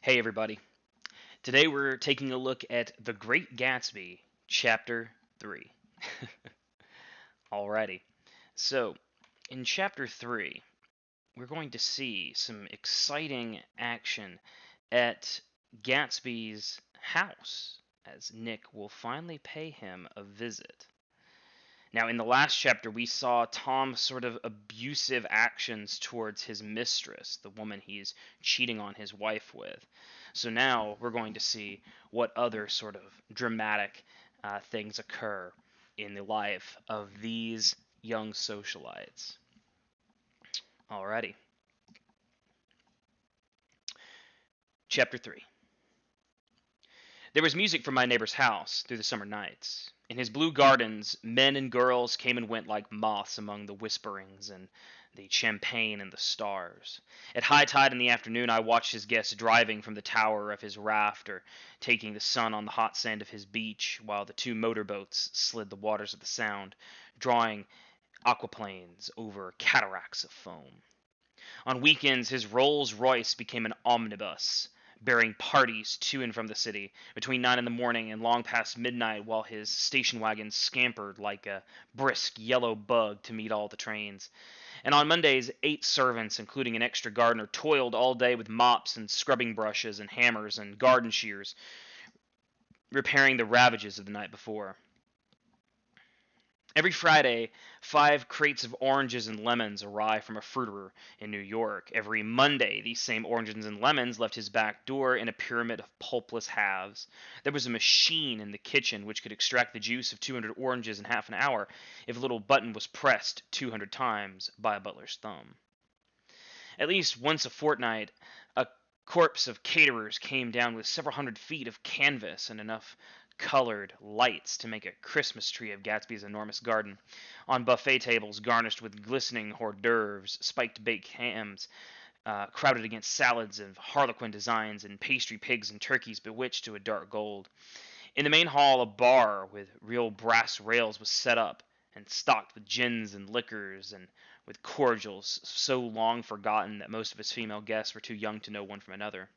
Hey everybody. Today we're taking a look at The Great Gatsby, Chapter 3. Alrighty. So, in Chapter 3, we're going to see some exciting action at Gatsby's house as Nick will finally pay him a visit. Now, in the last chapter, we saw Tom's sort of abusive actions towards his mistress, the woman he's cheating on his wife with. So now we're going to see what other sort of dramatic things occur in the life of these young socialites. Alrighty. Chapter 3. There was music from my neighbor's house through the summer nights. In his blue gardens, men and girls came and went like moths among the whisperings and the champagne and the stars. At high tide in the afternoon, I watched his guests driving from the tower of his raft or taking the sun on the hot sand of his beach, while the two motorboats slid the waters of the Sound, drawing aquaplanes over cataracts of foam. On weekends, his Rolls Royce became an omnibus, bearing parties to and from the city between 9 in the morning and long past midnight, while his station wagon scampered like a brisk yellow bug to meet all the trains. And on Mondays, 8 servants, including an extra gardener, toiled all day with mops and scrubbing brushes and hammers and garden shears, repairing the ravages of the night before. Every Friday, 5 crates of oranges and lemons arrived from a fruiterer in New York. Every Monday, these same oranges and lemons left his back door in a pyramid of pulpless halves. There was a machine in the kitchen which could extract the juice of 200 oranges in half an hour if a little button was pressed 200 times by a butler's thumb. At least once a fortnight, a corps of caterers came down with several hundred feet of canvas and enough colored lights to make a Christmas tree of Gatsby's enormous garden. On buffet tables garnished with glistening hors d'oeuvres, spiked baked hams, crowded against salads of harlequin designs, and pastry pigs and turkeys bewitched to a dark gold. In the main hall, a bar with real brass rails was set up, and stocked with gins and liquors, and with cordials so long forgotten that most of his female guests were too young to know one from another.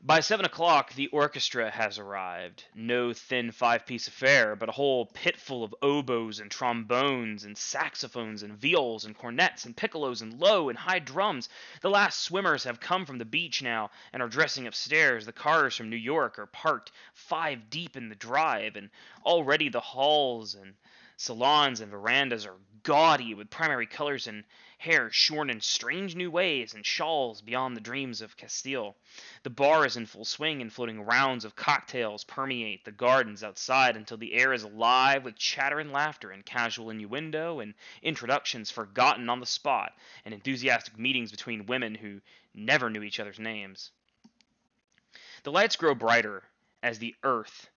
By 7 o'clock, the orchestra has arrived. No thin 5-piece affair, but a whole pitful of oboes and trombones and saxophones and viols and cornets and piccolos and low and high drums. The last swimmers have come from the beach now and are dressing upstairs. The cars from New York are parked 5 deep in the drive, and already the halls and salons and verandas are gaudy with primary colors and hair shorn in strange new ways and shawls beyond the dreams of Castile. The bar is in full swing, and floating rounds of cocktails permeate the gardens outside until the air is alive with chatter and laughter and casual innuendo and introductions forgotten on the spot and enthusiastic meetings between women who never knew each other's names. The lights grow brighter as the earth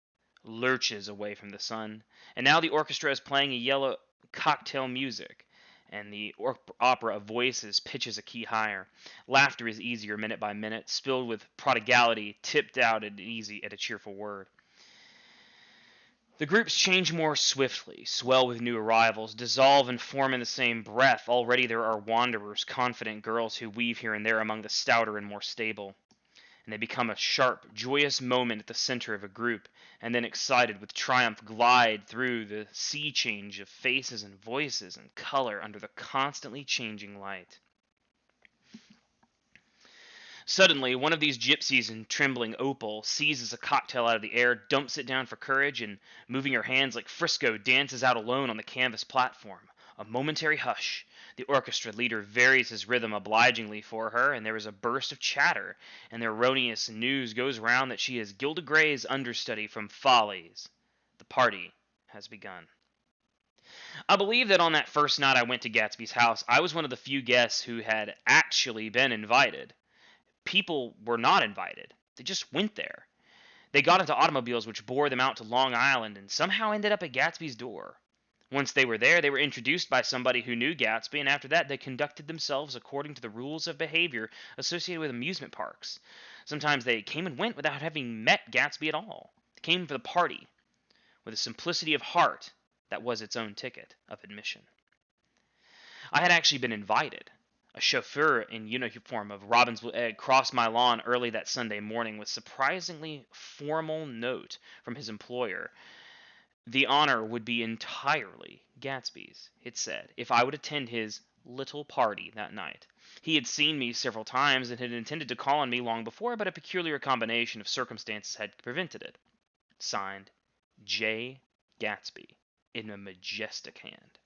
lurches away from the sun, and now the orchestra is playing a yellow cocktail music, and the opera of voices pitches a key higher. Laughter is easier minute by minute, spilled with prodigality, tipped out and easy at a cheerful word. The groups change more swiftly, swell with new arrivals, dissolve and form in the same breath. Already there are wanderers, confident girls who weave here and there among the stouter and more stable. And they become a sharp, joyous moment at the center of a group, and then excited with triumph glide through the sea change of faces and voices and color under the constantly changing light. Suddenly, one of these gypsies in trembling opal seizes a cocktail out of the air, dumps it down for courage, and, moving her hands like Frisco, dances out alone on the canvas platform. A momentary hush. The orchestra leader varies his rhythm obligingly for her, and there is a burst of chatter, and the erroneous news goes round that she is Gilda Gray's understudy from Follies. The party has begun. I believe that on that first night I went to Gatsby's house, I was one of the few guests who had actually been invited. People were not invited. They just went there. They got into automobiles which bore them out to Long Island and somehow ended up at Gatsby's door. Once they were there, they were introduced by somebody who knew Gatsby, and after that they conducted themselves according to the rules of behavior associated with amusement parks. Sometimes they came and went without having met Gatsby at all. They came for the party, with a simplicity of heart that was its own ticket of admission. I had actually been invited. A chauffeur in uniform of Robbinsville Egg crossed my lawn early that Sunday morning with surprisingly formal note from his employer. The honor would be entirely Gatsby's, it said, if I would attend his little party that night. He had seen me several times and had intended to call on me long before, but a peculiar combination of circumstances had prevented it. Signed, J. Gatsby, in a majestic hand.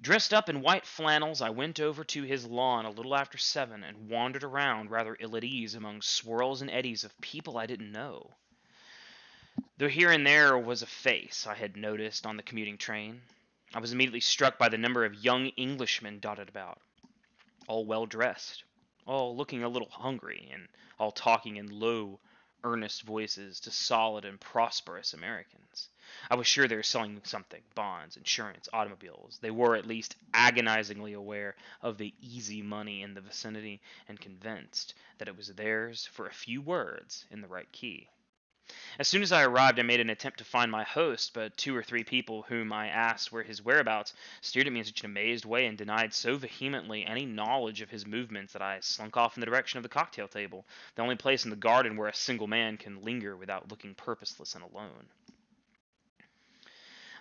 Dressed up in white flannels, I went over to his lawn a little after 7 and wandered around rather ill at ease among swirls and eddies of people I didn't know. Though here and there was a face I had noticed on the commuting train, I was immediately struck by the number of young Englishmen dotted about, all well dressed, all looking a little hungry, and all talking in low, earnest voices to solid and prosperous Americans. I was sure they were selling something: bonds, insurance, automobiles. They were at least agonizingly aware of the easy money in the vicinity and convinced that it was theirs for a few words in the right key. As soon as I arrived, I made an attempt to find my host, but 2 or 3 people whom I asked where his whereabouts stared at me in such an amazed way and denied so vehemently any knowledge of his movements that I slunk off in the direction of the cocktail table, the only place in the garden where a single man can linger without looking purposeless and alone.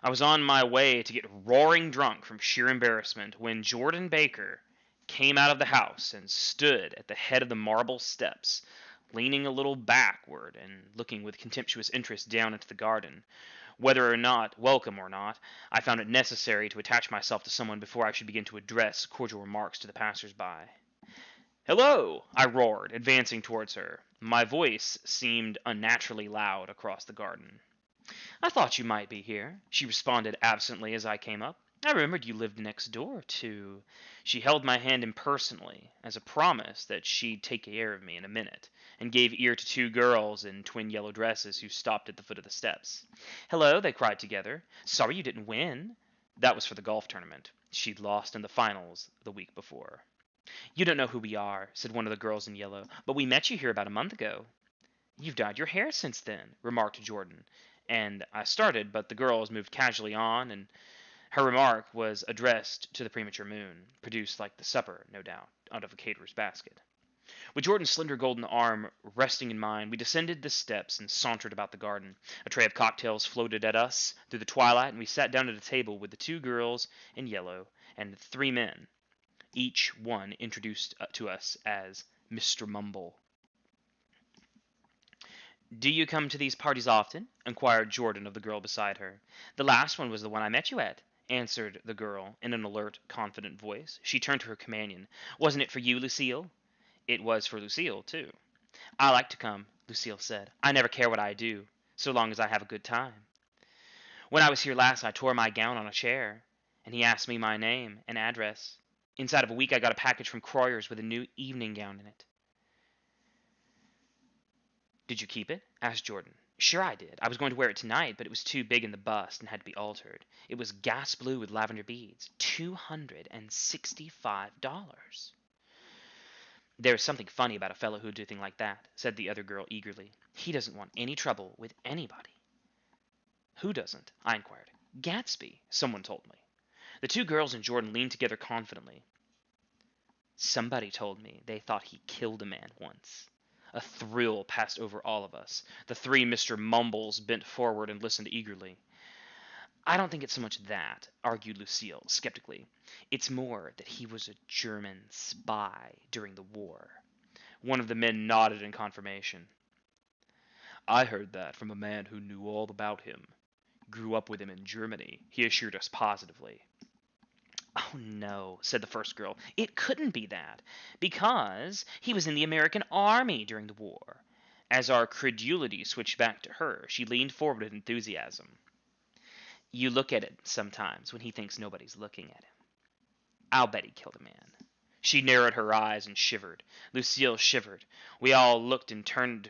I was on my way to get roaring drunk from sheer embarrassment when Jordan Baker came out of the house and stood at the head of the marble steps, leaning a little backward and looking with contemptuous interest down into the garden. Whether or not, welcome or not, I found it necessary to attach myself to someone before I should begin to address cordial remarks to the passers-by. "Hello!" I roared, advancing towards her. My voice seemed unnaturally loud across the garden. "I thought you might be here," she responded absently as I came up. "I remembered you lived next door to—" She held my hand impersonally, as a promise that she'd take care of me in a minute, and gave ear to 2 girls in twin yellow dresses who stopped at the foot of the steps. "Hello," they cried together. "Sorry you didn't win." That was for the golf tournament. She'd lost in the finals the week before. "You don't know who we are," said one of the girls in yellow, "but we met you here about a month ago." "You've dyed your hair since then," remarked Jordan, and I started, but the girls moved casually on, and her remark was addressed to the premature moon, produced like the supper, no doubt, out of a caterer's basket. With Jordan's slender golden arm resting in mine, we descended the steps and sauntered about the garden. A tray of cocktails floated at us through the twilight, and we sat down at a table with the 2 girls in yellow and 3 men, each one introduced to us as Mr. Mumble. "Do you come to these parties often?" inquired Jordan of the girl beside her. "The last one was the one I met you at," answered the girl in an alert, confident voice. She turned to her companion. "Wasn't it for you, Lucille?" It was for Lucille, too. "I like to come," Lucille said. "I never care what I do, so long as I have a good time. When I was here last, I tore my gown on a chair, and he asked me my name and address. Inside of a week, I got a package from Croyer's with a new evening gown in it." "Did you keep it?" asked Jordan. "Sure I did. I was going to wear it tonight, but it was too big in the bust and had to be altered. It was gas blue with lavender beads. $265. "There's something funny about a fellow who'd do a thing like that," said the other girl eagerly. "He doesn't want any trouble with anybody." "Who doesn't?" I inquired. "Gatsby, someone told me." The 2 girls and Jordan leaned together confidently. "Somebody told me they thought he killed a man once." A thrill passed over all of us. The 3 Mr. Mumbles bent forward and listened eagerly. "I don't think it's so much that," argued Lucille skeptically. "It's more that he was a German spy during the war." One of the men nodded in confirmation. "I heard that from a man who knew all about him. Grew up with him in Germany," he assured us positively. "Oh, no," said the first girl. "It couldn't be that, because he was in the American Army during the war." As our credulity switched back to her, she leaned forward with enthusiasm. "You look at it sometimes when he thinks nobody's looking at him. I'll bet he killed a man." She narrowed her eyes and shivered. Lucille shivered. We all looked around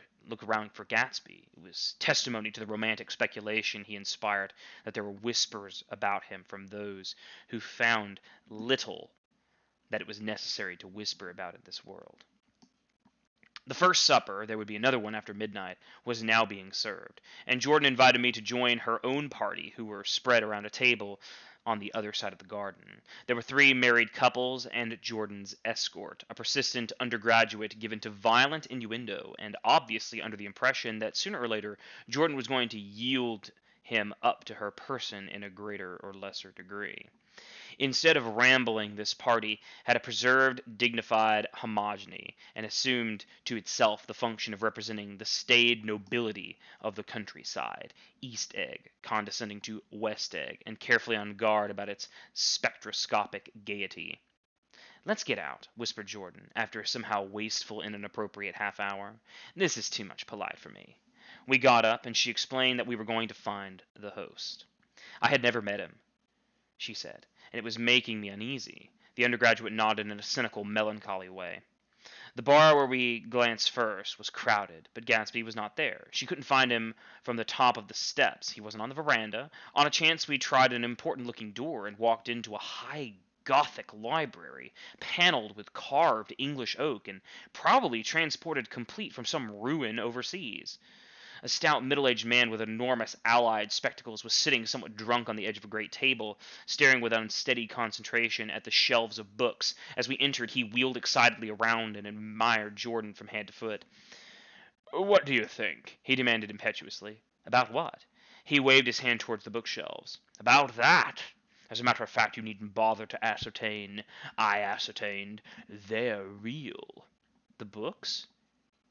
for Gatsby. It was testimony to the romantic speculation he inspired that there were whispers about him from those who found little that it was necessary to whisper about in this world. The first supper, there would be another one after midnight, was now being served, and Jordan invited me to join her own party, who were spread around a table on the other side of the garden. There were 3 married couples and Jordan's escort, a persistent undergraduate given to violent innuendo, and obviously under the impression that sooner or later Jordan was going to yield him up to her person in a greater or lesser degree. Instead of rambling, this party had a preserved, dignified homogeny, and assumed to itself the function of representing the staid nobility of the countryside, East Egg condescending to West Egg, and carefully on guard about its spectroscopic gaiety. "Let's get out," whispered Jordan, after a somehow wasteful and inappropriate half-hour. "This is too much polite for me." We got up, and she explained that we were going to find the host. I had never met him, she said, and it was making me uneasy. The undergraduate nodded in a cynical, melancholy way. The bar where we glanced first was crowded, but Gatsby was not there. She couldn't find him from the top of the steps. He wasn't on the veranda. On a chance, we tried an important-looking door and walked into a high Gothic library, paneled with carved English oak and probably transported complete from some ruin overseas. A stout middle-aged man with enormous allied spectacles was sitting somewhat drunk on the edge of a great table, staring with unsteady concentration at the shelves of books. As we entered, he wheeled excitedly around and admired Jordan from head to foot. "What do you think?" he demanded impetuously. "About what?" He waved his hand towards the bookshelves. "About that. As a matter of fact, you needn't bother to ascertain. I ascertained. They're real." "The books?"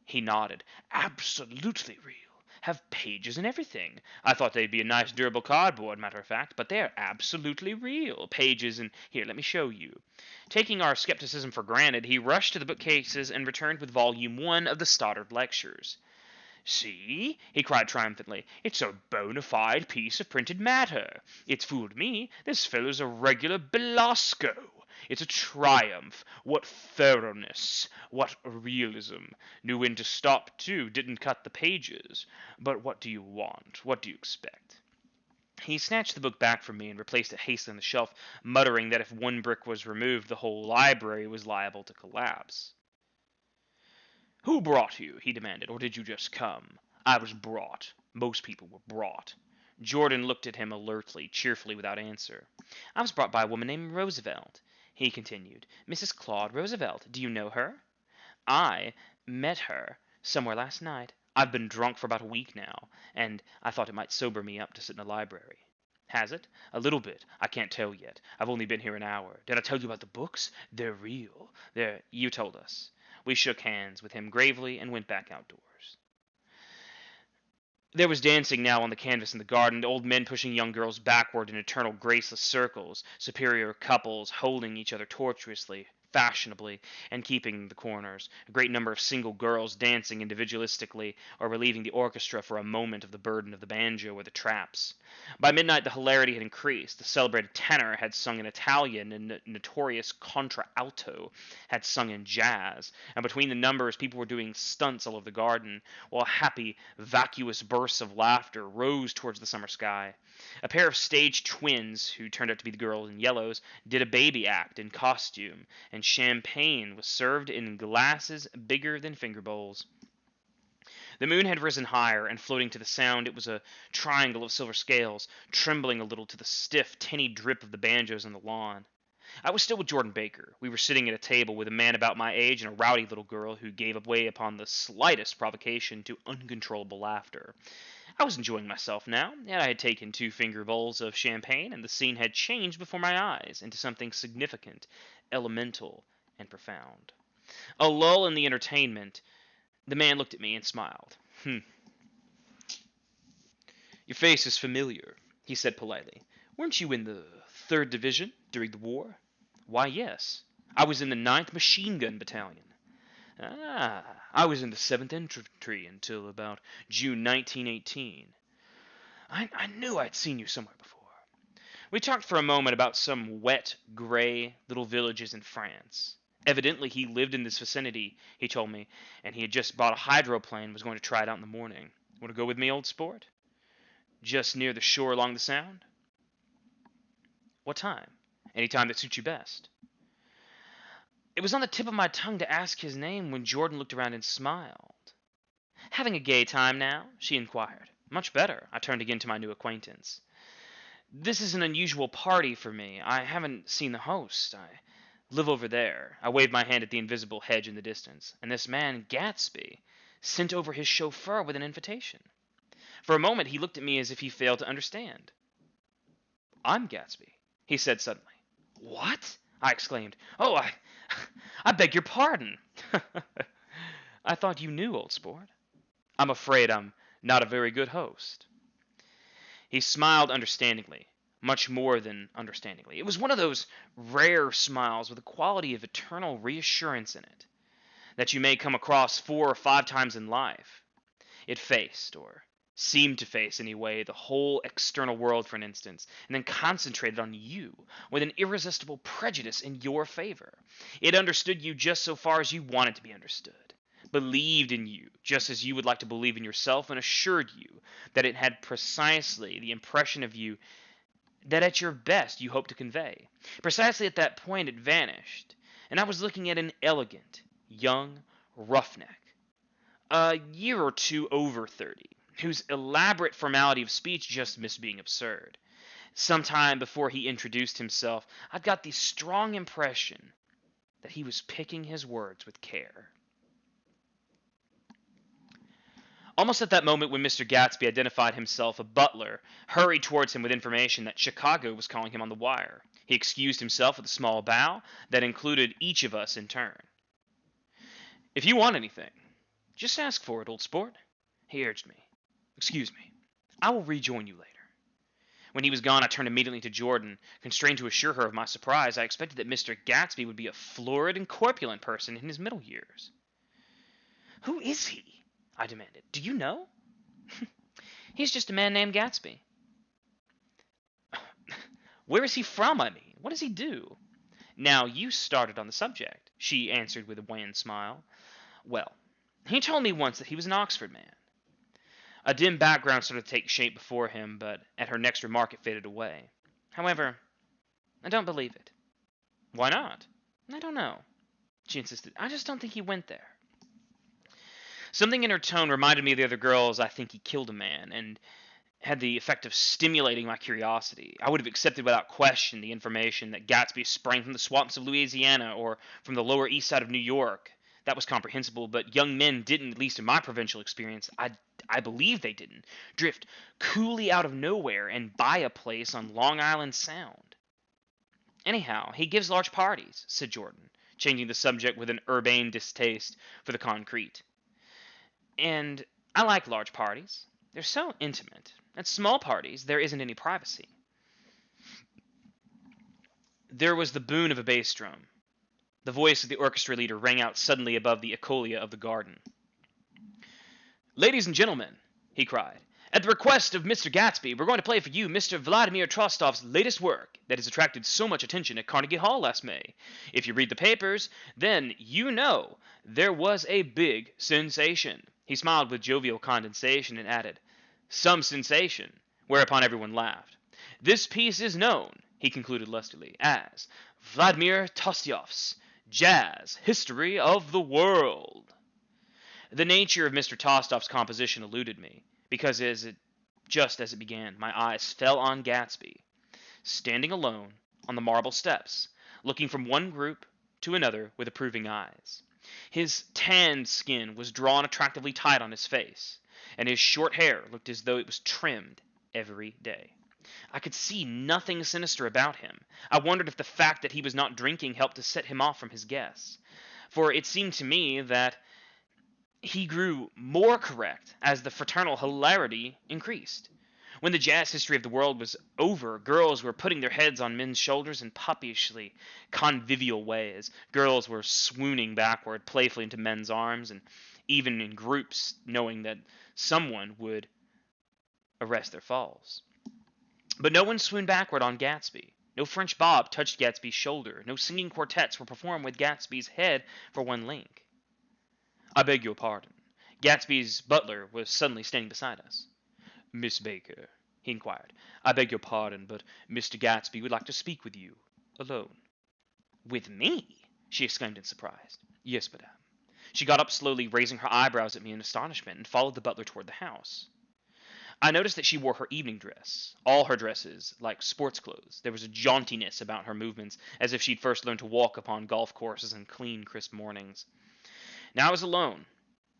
He nodded. "Absolutely real. Have pages and everything. I thought they'd be a nice durable cardboard, matter of fact, but they're absolutely real. Pages and... Here, let me show you." Taking our skepticism for granted, he rushed to the bookcases and returned with Volume 1 of the Stoddard Lectures. "See?" he cried triumphantly. "It's a bona fide piece of printed matter. It's fooled me. This fellow's a regular Belasco. It's a triumph. What thoroughness. What realism. Knew when to stop, too. Didn't cut the pages. But what do you want? What do you expect?" He snatched the book back from me and replaced it hastily on the shelf, muttering that if one brick was removed, the whole library was liable to collapse. "Who brought you?" he demanded, "or did you just come?" "I was brought. Most people were brought." Jordan looked at him alertly, cheerfully, without answer. "I was brought by a woman named Roosevelt," he continued. "Mrs. Claude Roosevelt. Do you know her?" "I met her somewhere last night. I've been drunk for about a week now, and I thought it might sober me up to sit in a library." "Has it?" "A little bit. I can't tell yet. I've only been here an hour. Did I tell you about the books? They're real. You told us." We shook hands with him gravely and went back outdoors. There was dancing now on the canvas in the garden, old men pushing young girls backward in eternal graceless circles, superior couples holding each other tortuously, fashionably, and keeping the corners, a great number of single girls dancing individualistically or relieving the orchestra for a moment of the burden of the banjo or the traps. By midnight the hilarity had increased. The celebrated tenor had sung in Italian, and the notorious contralto had sung in jazz, and between the numbers people were doing stunts all over the garden, while happy, vacuous bursts of laughter rose towards the summer sky. A pair of stage twins, who turned out to be the girls in yellows, did a baby act in costume, and champagne was served in glasses bigger than finger bowls. The moon had risen higher, and floating to the sound, it was a triangle of silver scales, trembling a little to the stiff, tinny drip of the banjos on the lawn. I was still with Jordan Baker. We were sitting at a table with a man about my age and a rowdy little girl who gave way upon the slightest provocation to uncontrollable laughter. I was enjoying myself now, and I had taken 2 finger bowls of champagne, and the scene had changed before my eyes into something significant, elemental, and profound. A lull in the entertainment. The man looked at me and smiled. "Your face is familiar," he said politely. "Weren't you in the 3rd Division during the war?" "Why, yes. I was in the 9th Machine Gun Battalion." "Ah, I was in the 7th Infantry until about June 1918. I knew I'd seen you somewhere before." We talked for a moment about some wet, gray little villages in France. Evidently he lived in this vicinity, he told me, and he had just bought a hydroplane and was going to try it out in the morning. "Want to go with me, old sport?" "Just near the shore along the Sound?" "What time?" "Any time that suits you best." It was on the tip of my tongue to ask his name when Jordan looked around and smiled. "Having a gay time now?" she inquired. "Much better." I turned again to my new acquaintance. This is an unusual party for me. I haven't seen the host. I live over there. I waved my hand at the invisible hedge in the distance, and this man, Gatsby, sent over his chauffeur with an invitation. For a moment, he looked at me as if he failed to understand. I'm Gatsby, he said suddenly. What? I exclaimed. Oh, I beg your pardon. I thought you knew, old sport. I'm afraid I'm not a very good host. He smiled understandingly, much more than understandingly. It was one of those rare smiles with a quality of eternal reassurance in it that you may come across 4 or 5 times in life. It faced, or seemed to face anyway, the whole external world for an instant, and then concentrated on you with an irresistible prejudice in your favor. It understood you just so far as you wanted to be understood, believed in you just as you would like to believe in yourself, and assured you that it had precisely the impression of you that at your best you hoped to convey. Precisely at that point it vanished, and I was looking at an elegant, young roughneck, a year or two over 30, whose elaborate formality of speech just missed being absurd. Some time before he introduced himself, I'd got the strong impression that he was picking his words with care. Almost at that moment when Mr. Gatsby identified himself, a butler hurried towards him with information that Chicago was calling him on the wire. He excused himself with a small bow that included each of us in turn. If you want anything, just ask for it, old sport, he urged me. Excuse me. I will rejoin you later. When he was gone, I turned immediately to Jordan, constrained to assure her of my surprise. I expected that Mr. Gatsby would be a florid and corpulent person in his middle years. Who is he? I demanded. Do you know? He's just a man named Gatsby. Where is he from, I mean? What does he do? Now, you started on the subject, she answered with a wan smile. Well, he told me once that he was an Oxford man. A dim background started to take shape before him, but at her next remark it faded away. However, I don't believe it. Why not? I don't know, she insisted. I just don't think he went there. Something in her tone reminded me of the other girls. I think he killed a man, and had the effect of stimulating my curiosity. I would have accepted without question the information that Gatsby sprang from the swamps of Louisiana or from the Lower East Side of New York. That was comprehensible, but young men didn't, at least in my provincial experience, I believe they didn't, drift coolly out of nowhere and buy a place on Long Island Sound. Anyhow, he gives large parties, said Jordan, changing the subject with an urbane distaste for the concrete. And I like large parties. They're so intimate. At small parties, there isn't any privacy. There was the boom of a bass drum. The voice of the orchestra leader rang out suddenly above the eccolia of the garden. Ladies and gentlemen, he cried, at the request of Mr. Gatsby, we're going to play for you Mr. Vladimir Trostov's latest work that has attracted so much attention at Carnegie Hall last May. If you read the papers, then you know there was a big sensation. He smiled with jovial condescension and added, some sensation, whereupon everyone laughed. This piece is known, he concluded lustily, as Vladimir Tostov's Jazz History of the World. The nature of Mr. Tostov's composition eluded me, because just as it began, my eyes fell on Gatsby, standing alone on the marble steps, looking from one group to another with approving eyes. His tanned skin was drawn attractively tight on his face, and his short hair looked as though it was trimmed every day. I could see nothing sinister about him. I wondered if the fact that he was not drinking helped to set him off from his guests, for it seemed to me that he grew more correct as the fraternal hilarity increased. When the jazz history of the world was over, girls were putting their heads on men's shoulders in puppishly convivial ways. Girls were swooning backward playfully into men's arms, and even in groups, knowing that someone would arrest their falls. But no one swooned backward on Gatsby. No French bob touched Gatsby's shoulder. No singing quartets were performed with Gatsby's head for one link. I beg your pardon. Gatsby's butler was suddenly standing beside us. Miss Baker, he inquired, I beg your pardon, but Mr. Gatsby would like to speak with you, alone. With me? She exclaimed in surprise. Yes, madame. She got up slowly, raising her eyebrows at me in astonishment, and followed the butler toward the house. I noticed that she wore her evening dress, all her dresses like sports clothes. There was a jauntiness about her movements, as if she'd first learned to walk upon golf courses in clean, crisp mornings. Now I was alone,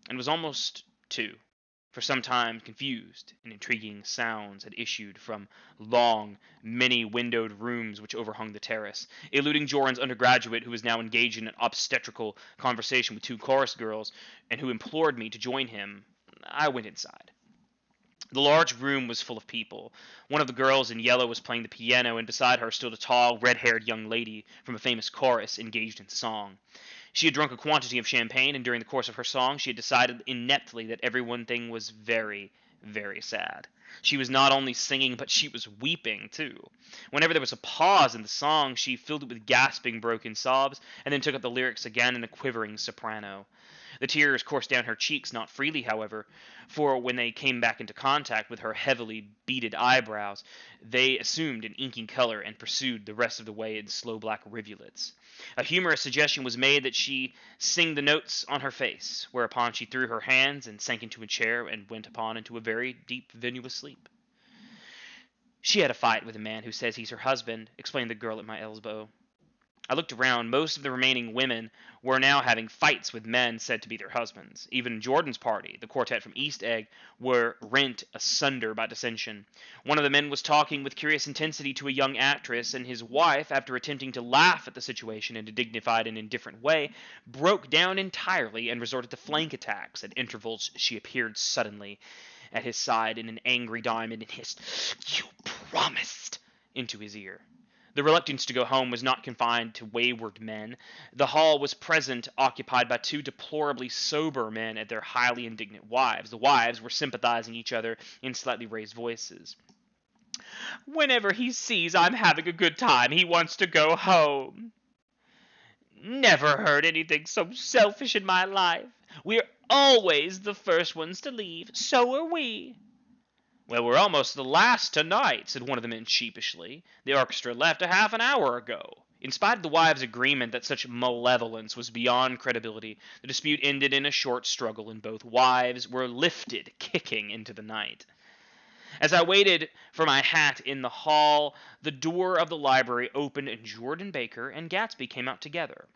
and was almost, too. For some time confused and intriguing sounds had issued from long, many-windowed rooms which overhung the terrace. Eluding Jordan's undergraduate, who was now engaged in an obstetrical conversation with two chorus girls, and who implored me to join him, I went inside. The large room was full of people. One of the girls in yellow was playing the piano, and beside her stood a tall, red-haired young lady from a famous chorus engaged in song. She had drunk a quantity of champagne, and during the course of her song she had decided ineptly that every one thing was very, very sad. She was not only singing, but she was weeping, too. Whenever there was a pause in the song, she filled it with gasping, broken sobs, and then took up the lyrics again in a quivering soprano. The tears coursed down her cheeks, not freely, however, for when they came back into contact with her heavily beaded eyebrows, they assumed an inky color and pursued the rest of the way in slow black rivulets. A humorous suggestion was made that she sing the notes on her face, whereupon she threw her hands and sank into a chair and went upon into a very deep, venuous sleep. She had a fight with a man who says he's her husband, explained the girl at my elbow. I looked around. Most of the remaining women were now having fights with men said to be their husbands. Even Jordan's party, the quartet from East Egg, were rent asunder by dissension. One of the men was talking with curious intensity to a young actress, and his wife, after attempting to laugh at the situation in a dignified and indifferent way, broke down entirely and resorted to flank attacks. At intervals she appeared suddenly at his side in an angry diamond and hissed, "You promised!" into his ear. The reluctance to go home was not confined to wayward men. The hall was present occupied by two deplorably sober men and their highly indignant wives. The wives were sympathizing each other in slightly raised voices. "Whenever he sees I'm having a good time, he wants to go home. Never heard anything so selfish in my life. We're always the first ones to leave. So are we." "Well, we're almost the last tonight," said one of the men sheepishly. "The orchestra left a half an hour ago." In spite of the wives' agreement that such malevolence was beyond credibility, the dispute ended in a short struggle, and both wives were lifted, kicking, into the night. As I waited for my hat in the hall, the door of the library opened, and Jordan Baker and Gatsby came out together.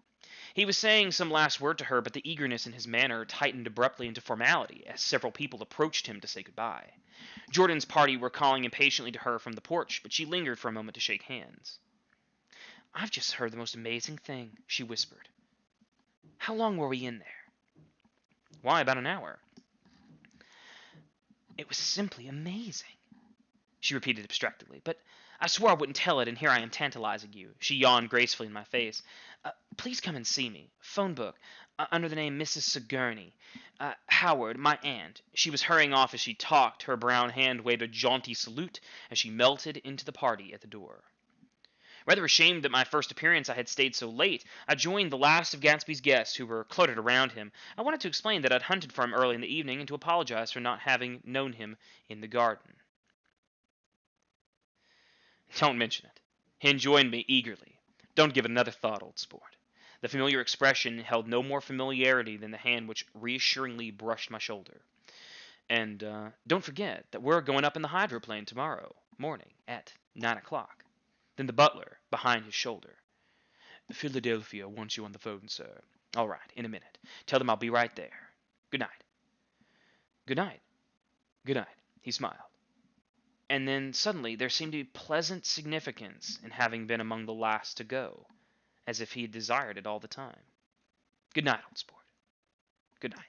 He was saying some last word to her, but the eagerness in his manner tightened abruptly into formality as several people approached him to say goodbye. Jordan's party were calling impatiently to her from the porch, but she lingered for a moment to shake hands. "I've just heard the most amazing thing," she whispered. "How long were we in there?" "Why, about an hour." "It was simply amazing," she repeated abstractedly. "But I swore I wouldn't tell it, and here I am tantalizing you." She yawned gracefully in my face. "Please come and see me. Phone book, under the name Mrs. Sigourney. Howard, my aunt." She was hurrying off as she talked. Her brown hand waved a jaunty salute as she melted into the party at the door. Rather ashamed that my first appearance I had stayed so late, I joined the last of Gatsby's guests who were cluttered around him. I wanted to explain that I'd hunted for him early in the evening and to apologize for not having known him in the garden. "Don't mention it." He joined me eagerly. "Don't give it another thought, old sport." The familiar expression held no more familiarity than the hand which reassuringly brushed my shoulder. "And don't forget that we're going up in the hydroplane tomorrow morning at 9 o'clock. Then the butler, behind his shoulder. "Philadelphia wants you on the phone, sir." "All right, in a minute. Tell them I'll be right there. Good night." "Good night." "Good night." He smiled. And then suddenly there seemed to be pleasant significance in having been among the last to go, as if he had desired it all the time. "Good night, old sport. Good night."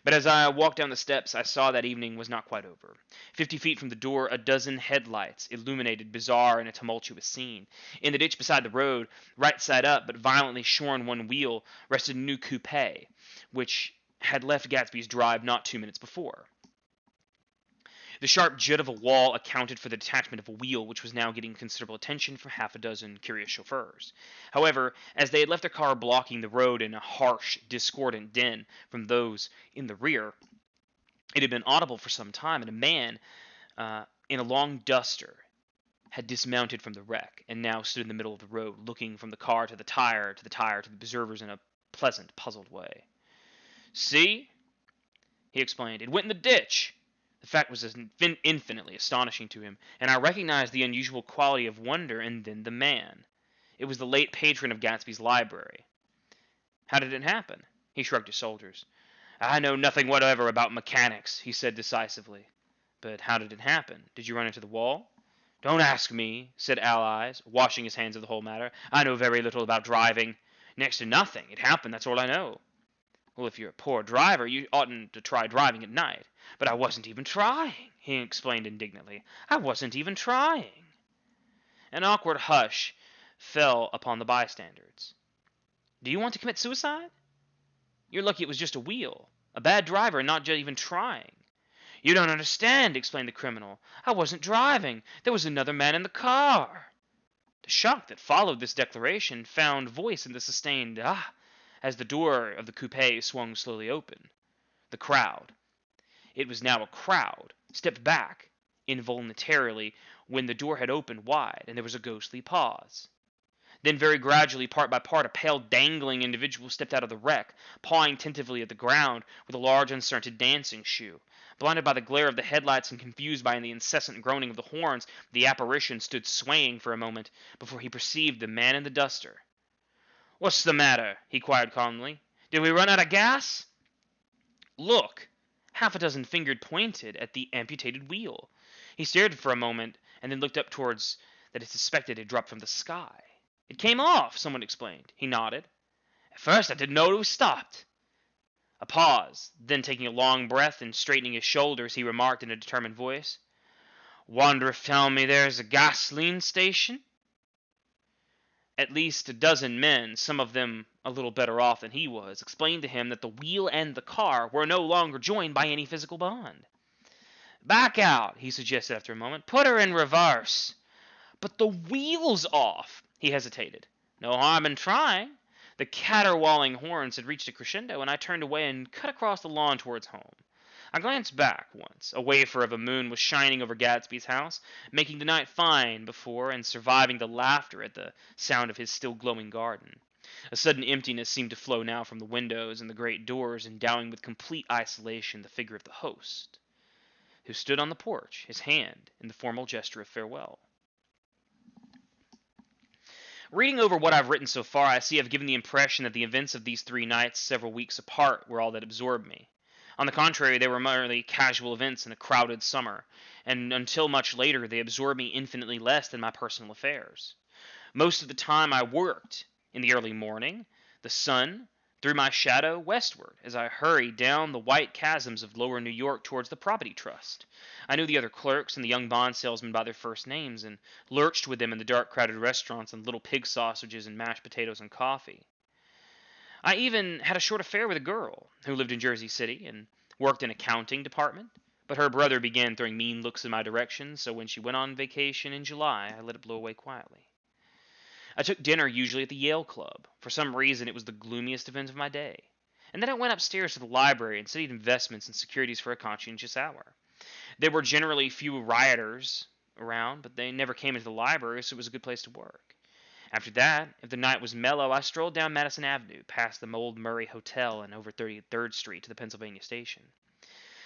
But as I walked down the steps, I saw that evening was not quite over. 50 feet from the door, a dozen headlights illuminated bizarre and a tumultuous scene. In the ditch beside the road, right side up but violently shorn one wheel, rested a new coupe, which had left Gatsby's drive not 2 minutes before. The sharp jut of a wall accounted for the detachment of a wheel, which was now getting considerable attention from half a dozen curious chauffeurs. However, as they had left their car blocking the road in a harsh, discordant din from those in the rear, it had been audible for some time, and a man in a long duster had dismounted from the wreck, and now stood in the middle of the road, looking from the car to the tire, to the tire, to the observers in a pleasant, puzzled way. "See?" he explained. "It went in the ditch. The fact was infinitely astonishing to him, and I recognized the unusual quality of wonder and then the man. It was the late patron of Gatsby's library. How did it happen? He shrugged his shoulders. I know nothing whatever about mechanics, he said decisively. But how did it happen? Did you run into the wall? Don't ask me, said Allies, washing his hands of the whole matter. I know very little about driving. Next to nothing. It happened, that's all I know. Well, if you're a poor driver, you oughtn't to try driving at night. But I wasn't even trying, he explained indignantly. I wasn't even trying. An awkward hush fell upon the bystanders. Do you want to commit suicide? You're lucky it was just a wheel. A bad driver not even trying. You don't understand, explained the criminal. I wasn't driving. There was another man in the car. The shock that followed this declaration found voice in the sustained "ah" as the door of the coupe swung slowly open. The crowd, it was now a crowd, stepped back involuntarily when the door had opened wide and there was a ghostly pause. Then very gradually, part by part, a pale dangling individual stepped out of the wreck, pawing tentatively at the ground with a large uncertain dancing shoe. Blinded by the glare of the headlights and confused by the incessant groaning of the horns, the apparition stood swaying for a moment before he perceived the man in the duster. "What's the matter?" he inquired calmly. "Did we run out of gas?" "Look!" Half a dozen fingers pointed at the amputated wheel. He stared for a moment and then looked up towards that he suspected had dropped from the sky. "It came off," someone explained. He nodded. "At first I didn't know it was stopped." A pause. Then, taking a long breath and straightening his shoulders, he remarked in a determined voice, "Wonder tell me there's a gasoline station?" At least a dozen men, some of them a little better off than he was, explained to him that the wheel and the car were no longer joined by any physical bond. "Back out," he suggested after a moment. "Put her in reverse." "But the wheel's off." He hesitated. "No harm in trying." The caterwauling horns had reached a crescendo, and I turned away and cut across the lawn towards home. I glanced back once. A wafer of a moon was shining over Gatsby's house, making the night fine before and surviving the laughter at the sound of his still glowing garden. A sudden emptiness seemed to flow now from the windows and the great doors, endowing with complete isolation the figure of the host, who stood on the porch, his hand in the formal gesture of farewell. Reading over what I've written so far, I see I've given the impression that the events of these 3 nights, several weeks apart, were all that absorbed me. On the contrary, they were merely casual events in a crowded summer, and until much later they absorbed me infinitely less than my personal affairs. Most of the time I worked. In the early morning, the sun threw my shadow westward as I hurried down the white chasms of lower New York towards the Property Trust. I knew the other clerks and the young bond salesmen by their first names, and lurched with them in the dark, crowded restaurants and little pig sausages and mashed potatoes and coffee. I even had a short affair with a girl who lived in Jersey City and worked in an accounting department, but her brother began throwing mean looks in my direction, so when she went on vacation in July, I let it blow away quietly. I took dinner usually at the Yale Club. For some reason, it was the gloomiest event of my day. And then I went upstairs to the library and studied investments and securities for a conscientious hour. There were generally few rioters around, but they never came into the library, so it was a good place to work. After that, if the night was mellow, I strolled down Madison Avenue, past the old Murray Hotel and over 33rd Street to the Pennsylvania Station.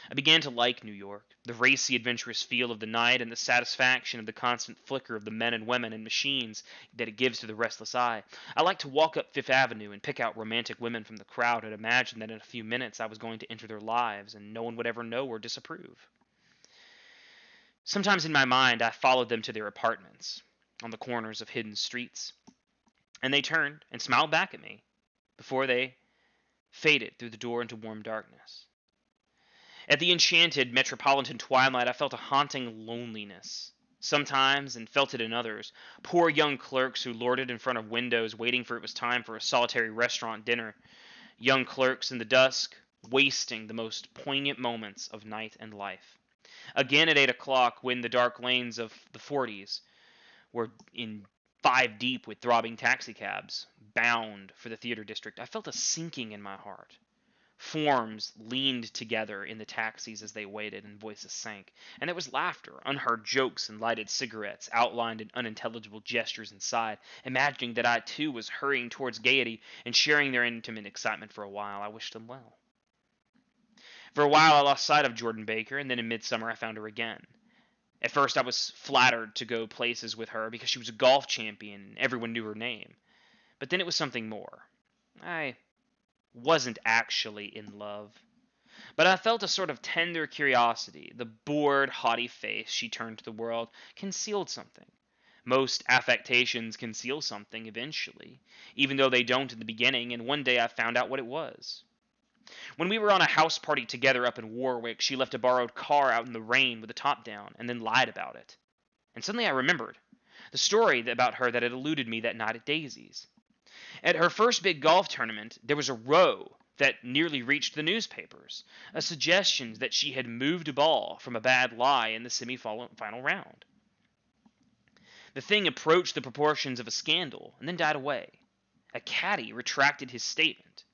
I began to like New York, the racy, adventurous feel of the night and the satisfaction of the constant flicker of the men and women and machines that it gives to the restless eye. I liked to walk up Fifth Avenue and pick out romantic women from the crowd and imagine that in a few minutes I was going to enter their lives and no one would ever know or disapprove. Sometimes in my mind I followed them to their apartments on the corners of hidden streets, and they turned and smiled back at me before they faded through the door into warm darkness. At the enchanted metropolitan twilight, I felt a haunting loneliness. Sometimes, and felt it in others, poor young clerks who lorded in front of windows waiting for it was time for a solitary restaurant dinner. Young clerks in the dusk, wasting the most poignant moments of night and life. Again at 8 o'clock, when the dark lanes of the 40s were in 5 deep with throbbing taxicabs, bound for the theater district, I felt a sinking in my heart. Forms leaned together in the taxis as they waited, and voices sank. And there was laughter, unheard jokes, and lighted cigarettes, outlined in unintelligible gestures inside. Imagining that I, too, was hurrying towards gaiety and sharing their intimate excitement for a while, I wished them well. For a while, I lost sight of Jordan Baker, and then in midsummer, I found her again. At first, I was flattered to go places with her because she was a golf champion and everyone knew her name. But then it was something more. I wasn't actually in love. But I felt a sort of tender curiosity. The bored, haughty face she turned to the world concealed something. Most affectations conceal something eventually, even though they don't in the beginning, and one day I found out what it was. When we were on a house party together up in Warwick, she left a borrowed car out in the rain with the top down, and then lied about it. And suddenly I remembered the story about her that had eluded me that night at Daisy's. At her first big golf tournament, there was a row that nearly reached the newspapers, a suggestion that she had moved a ball from a bad lie in the semi-final round. The thing approached the proportions of a scandal and then died away. A caddy retracted his statement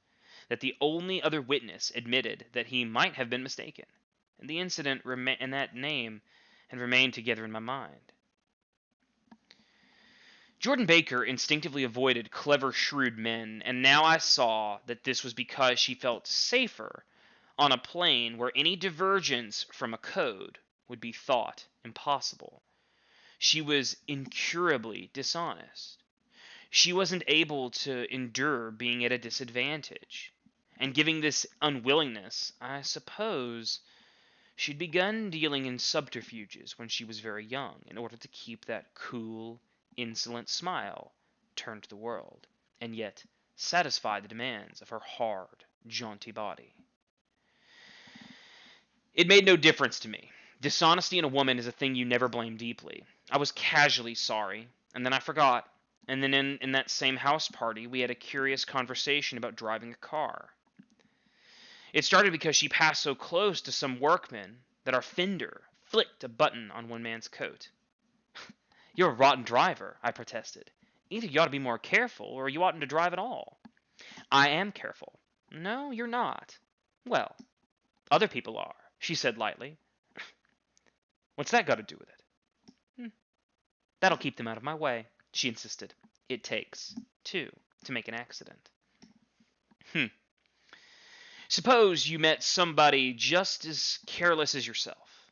that the only other witness admitted that he might have been mistaken, and the incident and that name had remained together in my mind. Jordan Baker instinctively avoided clever, shrewd men, and now I saw that this was because she felt safer on a plane where any divergence from a code would be thought impossible. She was incurably dishonest. She wasn't able to endure being at a disadvantage. And given this unwillingness, I suppose she'd begun dealing in subterfuges when she was very young in order to keep that cool, insolent smile turned to the world, and yet satisfy the demands of her hard, jaunty body. It made no difference to me. Dishonesty in a woman is a thing you never blame deeply. I was casually sorry, and then I forgot. And then in that same house party, we had a curious conversation about driving a car. It started because she passed so close to some workmen that our fender flicked a button on one man's coat. "You're a rotten driver," I protested. "Either you ought to be more careful, or you oughtn't to drive at all." "I am careful." "No, you're not." "Well, other people are," she said lightly. "What's that got to do with it?" "That'll keep them out of my way," she insisted. "It takes two to make an accident." Suppose you met somebody just as careless as yourself."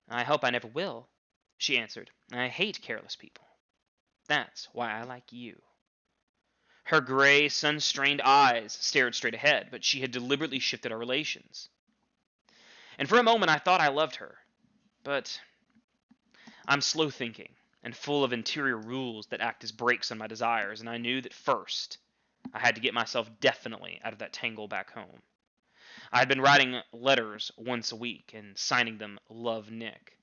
"I hope I never will," she answered. "I hate careless people. That's why I like you." Her gray, sun-strained eyes stared straight ahead, but she had deliberately shifted our relations. And for a moment I thought I loved her. But I'm slow thinking and full of interior rules that act as brakes on my desires, and I knew that first I had to get myself definitely out of that tangle back home. I had been writing letters once a week and signing them "Love Nick."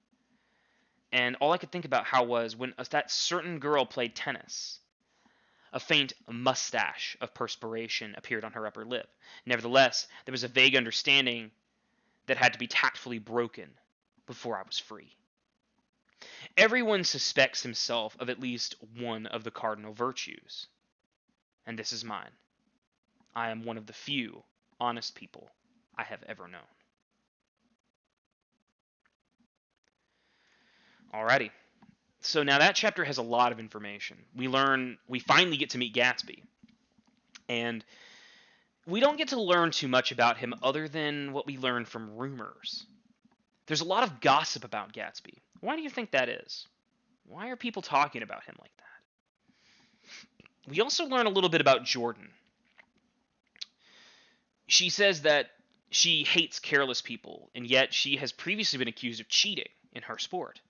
And all I could think about was when that certain girl played tennis. A faint mustache of perspiration appeared on her upper lip. Nevertheless, there was a vague understanding that had to be tactfully broken before I was free. Everyone suspects himself of at least one of the cardinal virtues. And this is mine. I am one of the few honest people I have ever known. Alrighty. So now that chapter has a lot of information. We finally get to meet Gatsby. And we don't get to learn too much about him other than what we learn from rumors. There's a lot of gossip about Gatsby. Why do you think that is? Why are people talking about him like that? We also learn a little bit about Jordan. She says that she hates careless people, and yet she has previously been accused of cheating in her sport.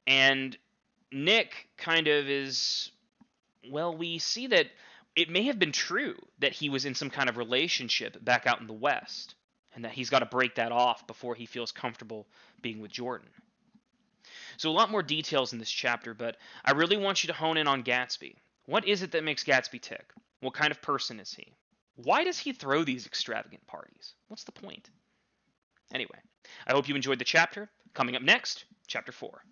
And Nick kind of is, well, we see that it may have been true that he was in some kind of relationship back out in the West, and that he's got to break that off before he feels comfortable being with Jordan. So a lot more details in this chapter, but I really want you to hone in on Gatsby. What is it that makes Gatsby tick? What kind of person is he? Why does he throw these extravagant parties? What's the point? Anyway, I hope you enjoyed the chapter. Coming up next, Chapter 4.